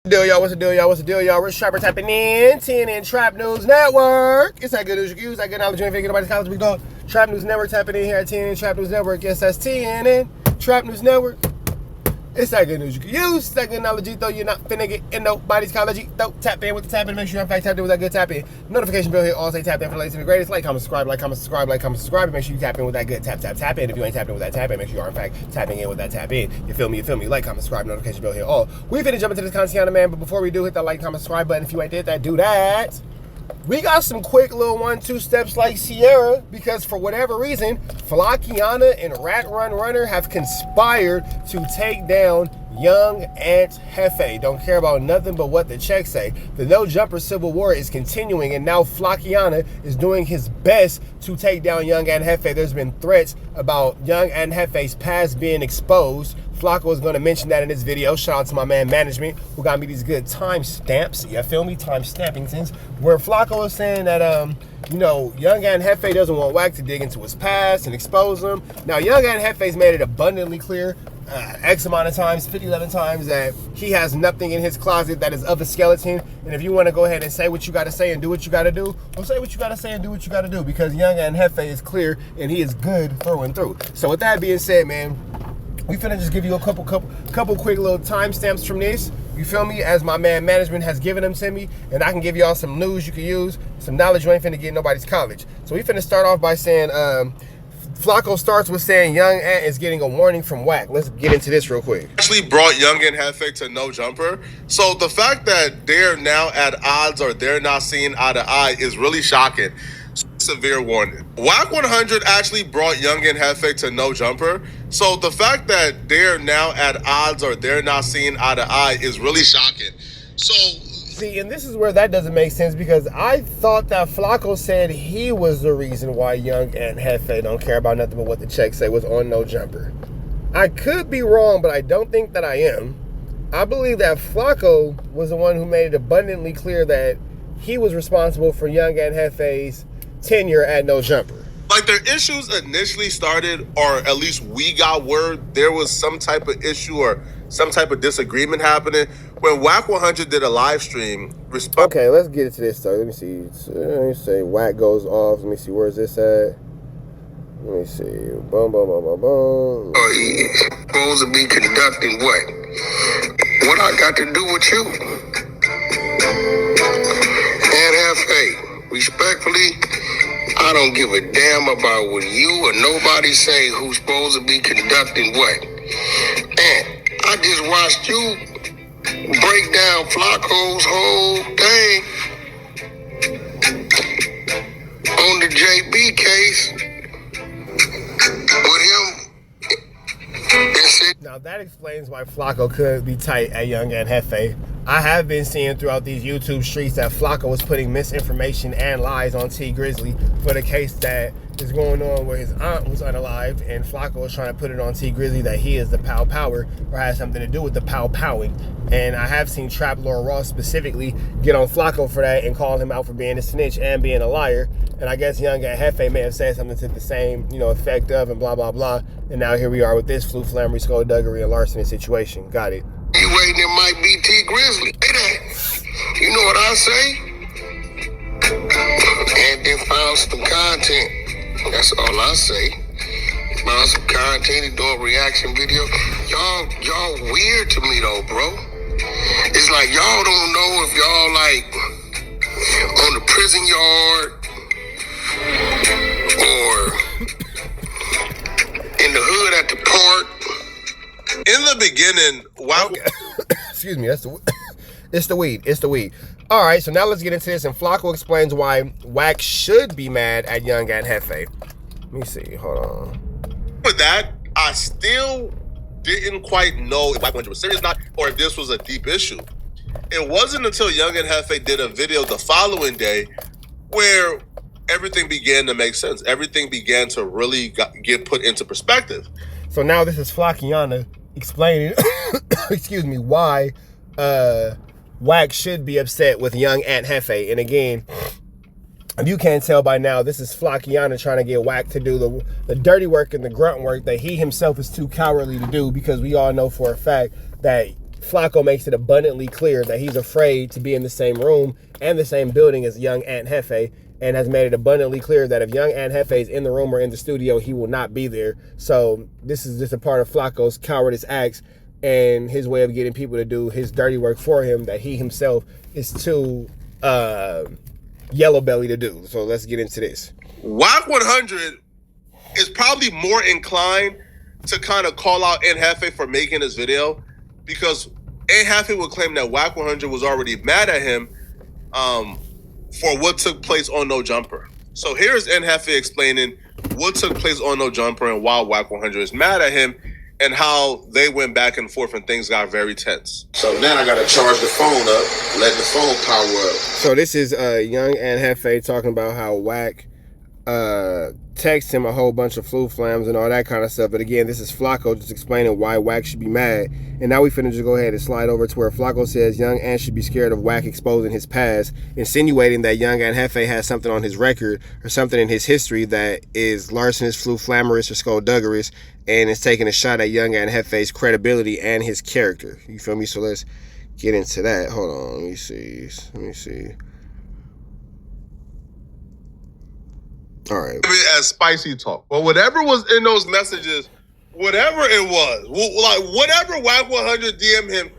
What's the deal, y'all? What's the deal, y'all? Rich Trapper tapping in. TNN Trap News Network. It's that good news you can use. That good knowledge you ain't figure nobody's college big dog. Trap News Network tapping in here at TNN Trap News Network. Yes, that's TNN Trap News Network. It's that good news you can use. That good knowledge though you're not finna get in nobody's college. Don't tap in with the tap in. Make sure you're in fact tapped in with that good tap in. Notification bell here. All say tap in for the latest and the greatest. Like, comment, subscribe, like, comment, subscribe, like, comment, subscribe. Make sure you tap in with that good tap in. If you ain't tapped in with that tap in, make sure you are in fact tapping in with that tap in. You feel me? Like, comment, subscribe, notification bell here. All. We finna jump into this content, man. But before we do, hit that like, comment, subscribe button. If you ain't did that, do that. We got some quick little 1-2 steps like Sierra because for whatever reason, Flakco and Rat Run Runner have conspired to take down Young Hefe. Don't care about nothing but what the checks say. The no jumper civil war is continuing, and now Flakco is doing his best to take down Young Hefe. There's been threats about Young Hefe's past being exposed. Flakco is going to mention that in this video. Shout out to my man Management who got me these good time stamps. You feel me? Time stamping things. Where Flakco is saying that you know, Young Hefe doesn't want Wack to dig into his past and expose him. Now, Young Hefe's made it abundantly clear X amount of times, 50-11 times, that he has nothing in his closet that is of a skeleton. And if you want to go ahead and say what you got to say and do what you got to do, well, say what you got to say and do what you got to do, because Young Hefe is clear and he is good through and through. So with that being said, man, we finna just give you a couple quick little timestamps from this. You feel me? As my man Management has given them to me, and I can give y'all some news you can use, some knowledge you ain't finna get in nobody's college. So we finna start off by saying, Flakco starts with saying Young Ant is getting a warning from Wack. Let's get into this real quick. Actually brought Young Hefe to no jumper. So the fact that they're now at odds or they're not seeing eye to eye is really shocking. Severe warning. WACK100 actually brought Young Hefe to no jumper. So the fact that they're now at odds or they're not seeing eye to eye is really shocking. So see, and this is where that doesn't make sense, because I thought that Flakco said he was the reason why Young Hefe don't care about nothing but what the checks say, was on no jumper. I could be wrong, but I don't think that I am. I believe that Flakco was the one who made it abundantly clear that he was responsible for Young Hefe's tenure at no jumper. Like, their issues initially started, or at least we got word there was some type of issue or some type of disagreement happening when WACK100 did a live stream. Okay, let's get into this though. Let me see. Let me say Wack goes off. Let me see, where's this at? Let me see. Boom, boom, boom, boom, boom. Oh, he's supposed to be conducting what? What I got to do with you? And Hefe, respectfully, I don't give a damn about what you or nobody say who's supposed to be conducting what. And I just watched you break down Flakco's whole thing on the JB case with him. Now that explains why Flakco could be tight at Young Hefe. I have been seeing throughout these YouTube streets that Flakco was putting misinformation and lies on T Grizzly for the case that is going on where his aunt was unalived, and Flakco was trying to put it on T Grizzly that he is the Pow Power or has something to do with the Pow Powing. And I have seen Trap Lord Ross specifically get on Flakco for that and call him out for being a snitch and being a liar. And I guess Young Hefe may have said something to the same, you know, effect of, and blah, blah, blah. And now here we are with this fluke, flammery, skullduggery, and larceny situation. Got it. You waiting, it might be T Grizzly. Hey, that. You know what I say? And then found some content. That's all I say. Found some content and doing reaction video. Y'all weird to me though, bro. It's like y'all don't know if y'all like on the prison yard or in the hood at the park. In the beginning, wow. Excuse me, it's the weed. All right, so now let's get into this, and Flakco explains why Wack should be mad at Young Hefe. Let me see, hold on. With that, I still didn't quite know if WACK100 was serious or not, or if this was a deep issue. It wasn't until Young Hefe did a video the following day where everything began to make sense. Everything began to really get put into perspective. So now this is Flakco explaining, excuse me, why Wack should be upset with Young Hefe. And again, if you can't tell by now, this is Flakco trying to get Wack to do the dirty work and the grunt work that he himself is too cowardly to do, because we all know for a fact that Flakko makes it abundantly clear that he's afraid to be in the same room and the same building as young Hefe, and has made it abundantly clear that if young Hefe is in the room or in the studio, he will not be there. So this is just a part of Flakko's cowardice acts and his way of getting people to do his dirty work for him that he himself is too yellow belly to do. So let's get into this. WACK100 is probably more inclined to kind of call out Jefe for making this video, because Jefe would claim that WACK100 was already mad at him for what took place on No Jumper. So here's Jefe explaining what took place on No Jumper and why WACK100 is mad at him, and how they went back and forth and things got very tense. So now I gotta charge the phone up, let the phone power up. So this is young Hefe talking about how Wack text him a whole bunch of flu flams and all that kind of stuff. But again, this is Flakko just explaining why Wack should be mad. And now we finna just go ahead and slide over to where Flakko says young Ant should be scared of Wack exposing his past, insinuating that young Hefe has something on his record or something in his history that is larcenous, flu flammerous, or skullduggerous, and is taking a shot at young Hefe's credibility and his character. You feel me? So let's get into that. Hold on, let me see. All right. As spicy talk, but whatever was in those messages, whatever it was, like whatever WACK100 DM him,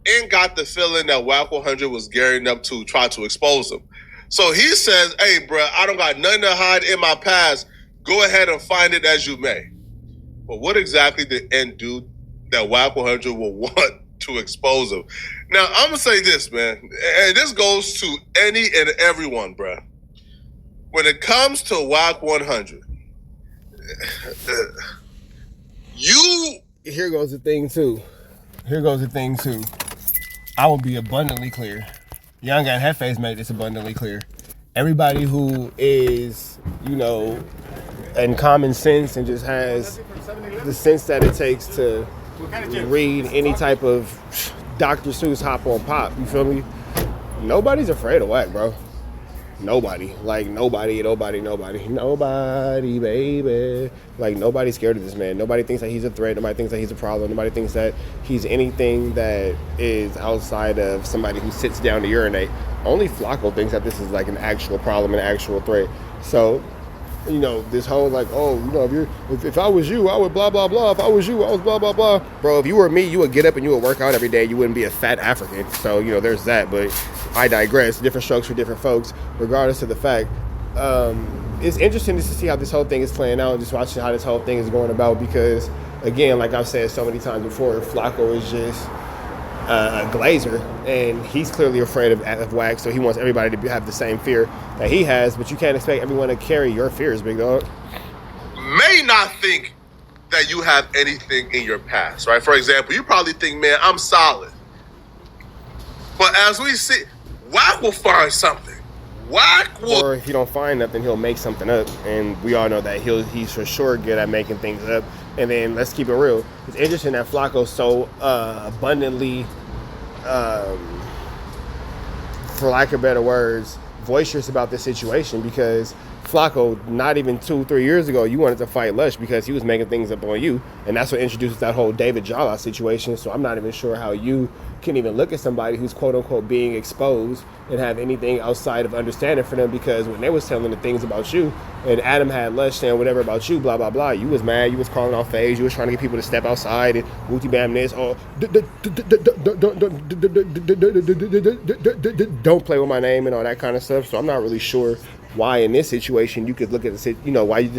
and got the feeling that WACK100 was gearing up to try to expose him. So he says, "Hey, bro, I don't got nothing to hide in my past. Go ahead and find it as you may." But what exactly did N do that WACK100 will want to expose him? Now I'm gonna say this, man, and this goes to any and everyone, bro. When it comes to WACK100, Here goes the thing too. I will be abundantly clear. Young Hefe's made this abundantly clear. Everybody who is, in common sense and just has the sense that it takes to read any type of Dr. Seuss hop on pop, you feel me? Nobody's afraid of Wack, bro. Nobody, baby. Like, nobody's scared of this man. Nobody thinks that he's a threat. Nobody thinks that he's a problem. Nobody thinks that he's anything that is outside of somebody who sits down to urinate. Only Flakko thinks that this is like an actual problem, an actual threat. So, this whole like, if I was you, I would blah, blah, blah. If I was you, I was blah, blah, blah. Bro, if you were me, you would get up and you would work out every day. You wouldn't be a fat African. So, there's that. But I digress. Different strokes for different folks, regardless of the fact. It's interesting just to see how this whole thing is playing out and just watching how this whole thing is going about, because, again, like I've said so many times before, Flakko is just a glazer, and he's clearly afraid of Wack, so he wants everybody to have the same fear that he has, but you can't expect everyone to carry your fears, big dog. May not think that you have anything in your past, right? For example, you probably think, man, I'm solid. But as we see, Wack will find something. Or if you don't find nothing, he'll make something up, and we all know that he's for sure good at making things up. And then let's keep it real. It's interesting that Flakko's so abundantly, for lack of better words, boisterous about this situation, because Flakko, not even 2-3 years ago, you wanted to fight Lush because he was making things up on you, and that's what introduces that whole David Jala situation. So I'm not even sure how you can even look at somebody who's quote unquote being exposed and have anything outside of understanding for them, because when they was telling the things about you and Adam had Lush saying whatever about you, blah blah blah, you was mad, you was calling off phase, you was trying to get people to step outside and wooty bam this, don't play with my name and all that kind of stuff. So I'm not really sure why in this situation you could look at the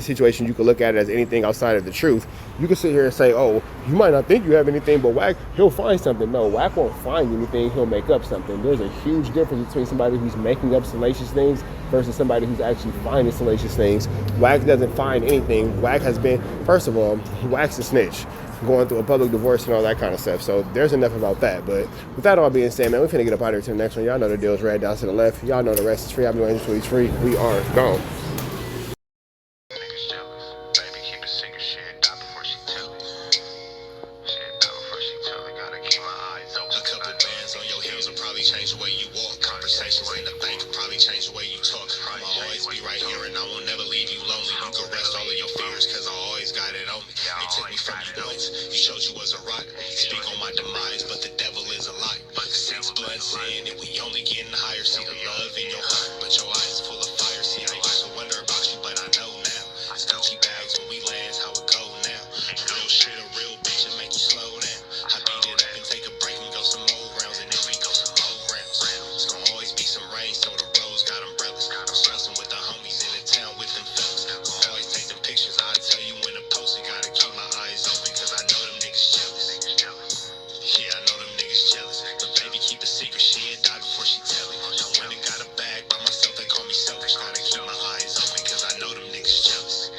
situation you could look at it as anything outside of the truth. You could sit here and say, oh, you might not think you have anything, but Wack, he'll find something. No, Wack won't find anything, he'll make up something. There's a huge difference between somebody who's making up salacious things versus somebody who's actually finding salacious things. Wack doesn't find anything. Wack has been, first of all, Wack's a snitch, going through a public divorce and all that kind of stuff. So there's enough about that. But with that all being said, man, we're finna get up out of here to the next one. Y'all know the deal's red down to the left. Y'all know the rest is free. I'm doing tweets free. We are gone. Change the way you walk, conversations in the bank probably change the way you talk. I'ma always be right here and I will never leave you lonely. You can rest all of your fears cause I always got it on me. They took me from you once, you showed you was a rock. Speak on my demise, but the devil saying that we only getting higher. See the love in your heart, but your eyes full of fire. See, I used to wonder about you, but I know now. It's Gucci bags when we land, how it go now. Real shit, a real bitch, and make you slow down. I beat it up and take a break and go some more rounds, and then we go some more rounds. It's gonna always be some rain, so the roads got umbrellas. I'm stressing with the homies in the town with them fellas. Gonna always take them pictures, I tell you when to post it. Gotta keep my eyes open, cause I know them niggas jealous. Yeah, I know them niggas jealous. But baby, keep a secret, she'll die before she tell it. I went and got a bag by myself, they call me selfish. Gotta keep my eyes open, cause I know them niggas jealous.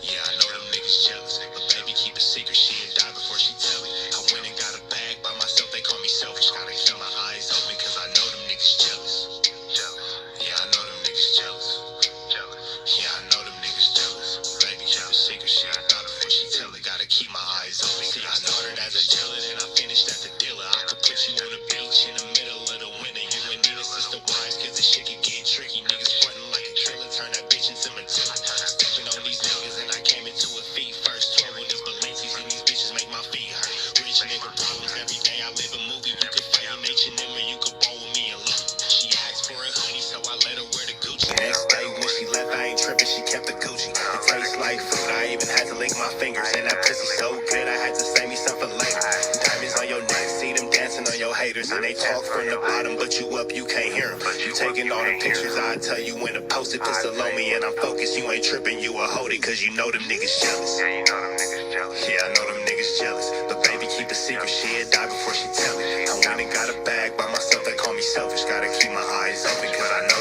Yeah, I know them niggas jealous. But baby, keep a secret, she'll die before she tell it. I went and got a bag by myself, they call me selfish. Gotta keep my eyes open, cause I know them niggas jealous. Yeah, I know them niggas jealous. Yeah, I know them niggas jealous. Baby, keep a secret, she'll die before she tell it. Gotta keep my eyes open. See, I started as a dealer, then I finished as a dealer. I could put you on the beach in the middle of the winter. You and Nina sister wives, cause the shit can get tricky. Niggas frontin' like a trailer, turn that bitch into Matilda. Stepping on these niggas and I came into a feet first. 12 with these Balenci's and these bitches make my feet hurt. Rich nigga problems every day, I live a movie. You could fight in H&M or you could ball with me alone. She asked for a hoodie, so I let her wear the Gucci. Next day when she left, I ain't tripping, she kept the Gucci. It tastes like food, I even had to lick my fingers. And that pussy so good, I had to save me some for later. Diamonds on your neck, see them dancing on your haters. And they talk from the bottom, but you up, you can't hear them. You taking all the pictures, I tell you when to post it. Pistol on me and I'm focused, you ain't tripping, you a hold it. Cause you know them niggas jealous. Yeah, you know them niggas jealous. Yeah, I know them niggas jealous. But baby, keep a secret, she'll die before she tell it. I went and got a bag by myself, they call me selfish. Gotta keep my eyes open, cause I know